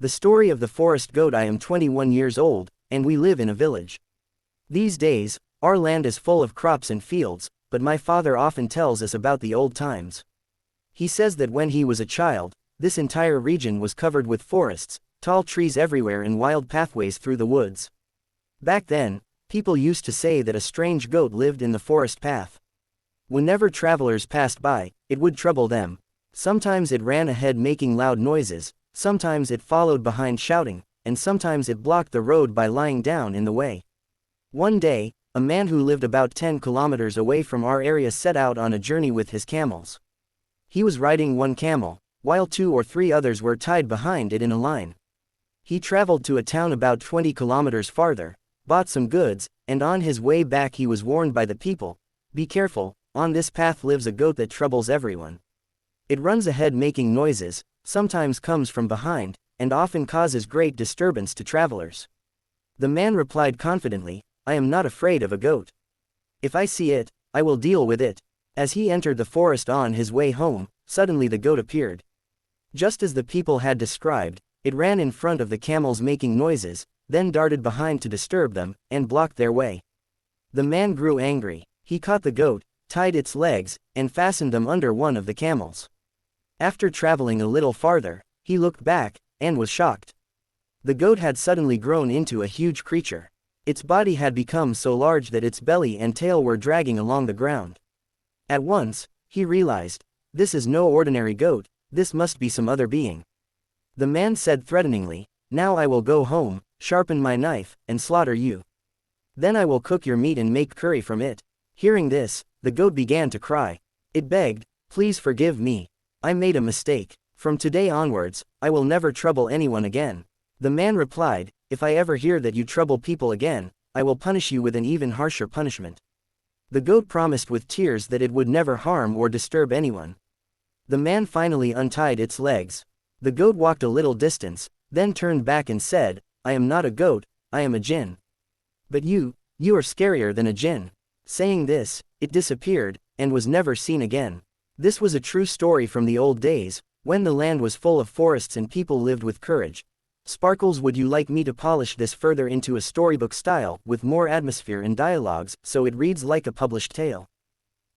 The story of the forest goat. I am 21 years old, and we live in a village. These days, our land is full of crops and fields, but my father often tells us about the old times. He says that when he was a child, this entire region was covered with forests, tall trees everywhere and wild pathways through the woods. Back then, people used to say that a strange goat lived in the forest path. Whenever travelers passed by, it would trouble them. Sometimes it ran ahead making loud noises, sometimes it followed behind shouting, and sometimes it blocked the road by lying down in the way. One day, a man who lived about 10 kilometers away from our area set out on a journey with his camels. He was riding one camel, while 2 or 3 others were tied behind it in a line. He traveled to a town about 20 kilometers farther, bought some goods, and on his way back he was warned by the people, "Be careful, on this path lives a goat that troubles everyone. It runs ahead making noises, sometimes comes from behind, and often causes great disturbance to travelers." The man replied confidently, "I am not afraid of a goat. If I see it, I will deal with it." As he entered the forest on his way home, suddenly the goat appeared. Just as the people had described, it ran in front of the camels making noises, then darted behind to disturb them, and blocked their way. The man grew angry. He caught the goat, tied its legs, and fastened them under one of the camels. After traveling a little farther, he looked back, and was shocked. The goat had suddenly grown into a huge creature. Its body had become so large that its belly and tail were dragging along the ground. At once, he realized, "This is no ordinary goat, this must be some other being." The man said threateningly, "Now I will go home, sharpen my knife, and slaughter you. Then I will cook your meat and make curry from it." Hearing this, the goat began to cry. It begged, "Please forgive me. I made a mistake. From today onwards, I will never trouble anyone again." The man replied, "If I ever hear that you trouble people again, I will punish you with an even harsher punishment." The goat promised with tears that it would never harm or disturb anyone. The man finally untied its legs. The goat walked a little distance, then turned back and said, "I am not a goat, I am a jinn. But you are scarier than a jinn." Saying this, it disappeared, and was never seen again. This was a true story from the old days, when the land was full of forests and people lived with courage. Sparkles, would you like me to polish this further into a storybook style, with more atmosphere and dialogues, so it reads like a published tale?